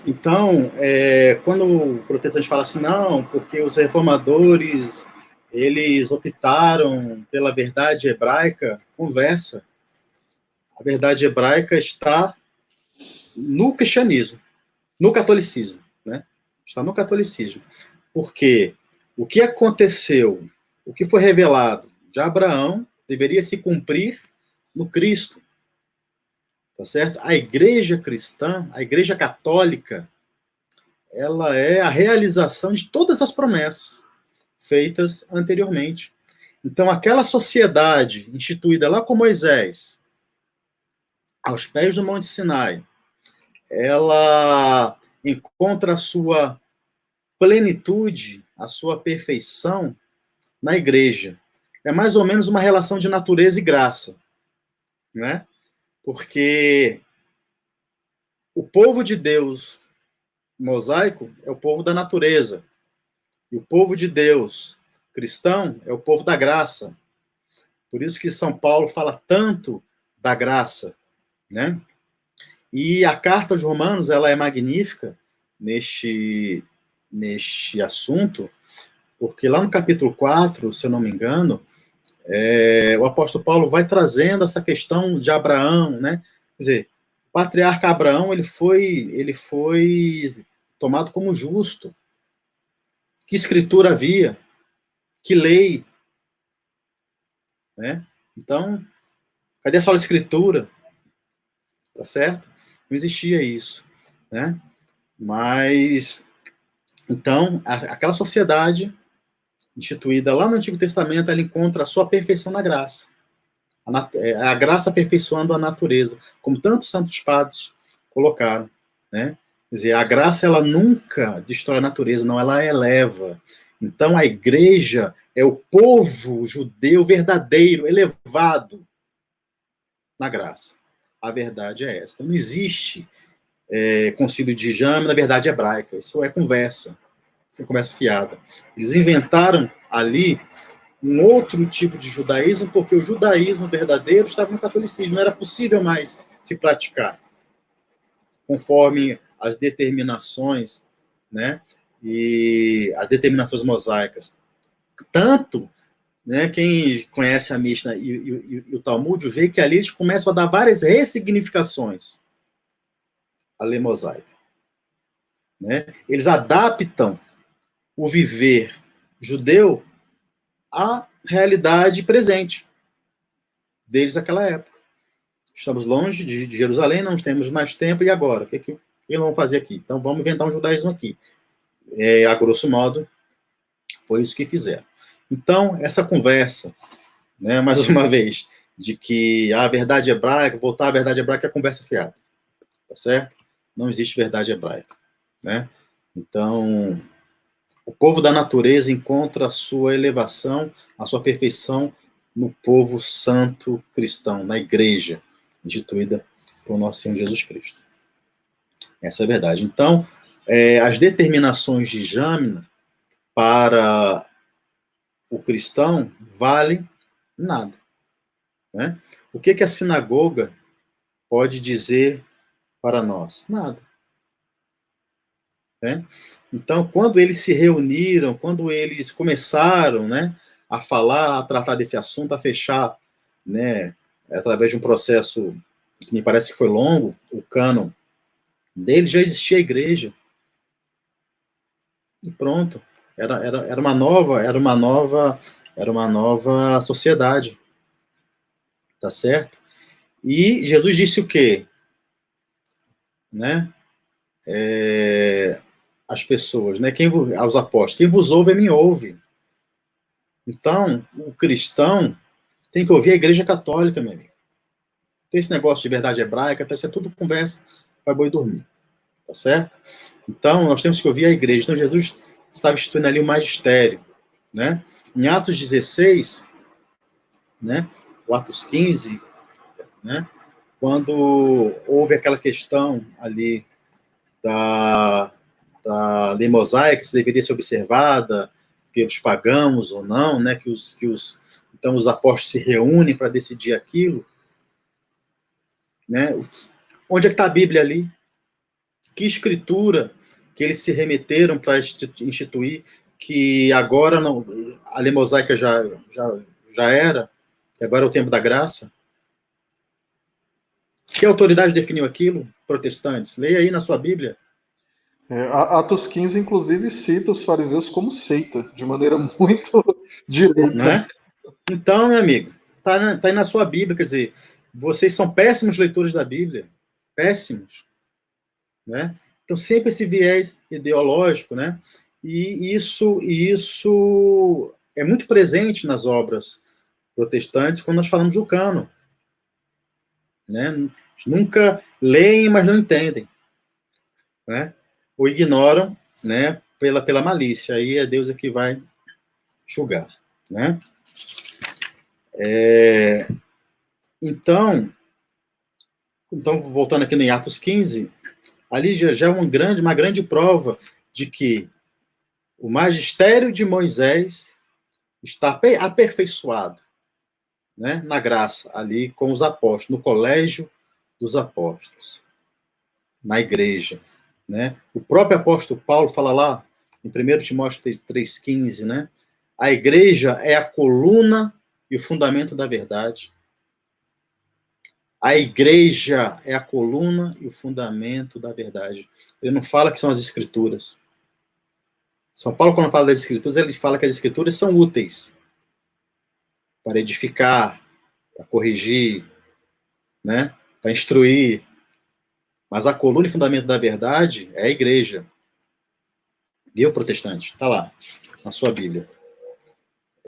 Então, quando o protestante fala assim, não, porque os reformadores, eles optaram pela verdade hebraica, conversa. A verdade hebraica está no cristianismo, no catolicismo, né? Está no catolicismo. Porque o que aconteceu, o que foi revelado de Abraão, deveria se cumprir no Cristo, tá certo? A igreja cristã, a igreja católica, ela é a realização de todas as promessas feitas anteriormente. Então, aquela sociedade instituída lá com Moisés, aos pés do Monte Sinai, ela encontra a sua plenitude, a sua perfeição na igreja. É mais ou menos uma relação de natureza e graça, né? Porque o povo de Deus mosaico é o povo da natureza, e o povo de Deus cristão é o povo da graça. Por isso que São Paulo fala tanto da graça, né? E a carta aos Romanos, ela é magnífica neste assunto, porque lá no capítulo 4, se eu não me engano, o apóstolo Paulo vai trazendo essa questão de Abraão, né? Quer dizer, o patriarca Abraão, ele foi tomado como justo. Que escritura havia? Que lei? Né? Então, cadê a sola escritura? Tá certo? Não existia isso, né? Mas, então, aquela sociedade instituída lá no Antigo Testamento, ela encontra a sua perfeição na graça. A graça aperfeiçoando a natureza, como tantos santos padres colocaram, né? Quer dizer, a graça, ela nunca destrói a natureza, não, ela eleva. Então, a igreja é o povo judeu verdadeiro, elevado na graça. A verdade é esta. Não existe concílio de Jame na verdade hebraica. Isso é conversa. Isso é conversa fiada. Eles inventaram ali um outro tipo de judaísmo, porque o judaísmo verdadeiro estava no catolicismo. Não era possível mais se praticar conforme as determinações, né? E as determinações mosaicas. Tanto, né, quem conhece a Mishnah e o Talmud vê que ali eles começam a dar várias ressignificações à lei mosaica. Né? Eles adaptam o viver judeu à realidade presente deles naquela época. Estamos longe de Jerusalém, não temos mais tempo, e agora? O que vamos fazer aqui? Então vamos inventar um judaísmo aqui. A grosso modo, foi isso que fizeram. Então, essa conversa, né, mais uma vez, de que a verdade hebraica, voltar à verdade hebraica é conversa fiada. Tá certo? Não existe verdade hebraica. Né? Então, o povo da natureza encontra a sua elevação, a sua perfeição no povo santo cristão, na igreja, instituída por nosso Senhor Jesus Cristo. Essa é a verdade. Então, as determinações de Jamna para o cristão valem nada. Né? O que a sinagoga pode dizer para nós? Nada. Né? Então, quando eles se reuniram, quando eles começaram, né, a falar, a tratar desse assunto, a fechar, né, através de um processo que me parece que foi longo, o cânon dele, já existia a igreja. E pronto. Era uma nova sociedade. Tá certo? E Jesus disse o quê? Né? As pessoas, né? Aos apóstolos, quem vos ouve, me ouve. Então, o cristão tem que ouvir a igreja católica, meu amigo. Tem esse negócio de verdade hebraica, isso é tudo conversa para boi dormir. Tá certo? Então, nós temos que ouvir a igreja. Então, Jesus estava instituindo ali o magistério. Né? Em Atos 16, né? O Atos 15, né? Quando houve aquela questão ali da lei mosaica, se deveria ser observada pelos pagãos ou não, né? Então os apóstolos se reúnem para decidir aquilo, né? Onde é que está a Bíblia ali? que escritura que eles se remeteram para instituir, que agora não, a lei mosaica já era, que agora é o tempo da graça? Que autoridade definiu aquilo? Protestantes. Leia aí na sua Bíblia. Atos 15, inclusive, cita os fariseus como seita, de maneira muito direta. Né? Então, meu amigo, tá aí na sua Bíblia, quer dizer, vocês são péssimos leitores da Bíblia. Péssimos. Né? Então, sempre esse viés ideológico, né? E isso é muito presente nas obras protestantes quando nós falamos do cânon. Né? Nunca leem, mas não entendem. Né? Ou ignoram, né? Pela malícia. Aí é Deus que vai julgar. Né? Então, voltando aqui em Atos 15, ali já é uma grande prova de que o magistério de Moisés está aperfeiçoado, né, na graça, ali com os apóstolos, no colégio dos apóstolos, na igreja. Né? O próprio apóstolo Paulo fala lá, em 1 Timóteo 3,15, né? A igreja é a coluna e o fundamento da verdade. A igreja é a coluna e o fundamento da verdade. Ele não fala que são as escrituras. São Paulo, quando fala das escrituras, ele fala que as escrituras são úteis para edificar, para corrigir, né? Para instruir. Mas a coluna e fundamento da verdade é a igreja. Viu, protestante? Está lá, na sua Bíblia.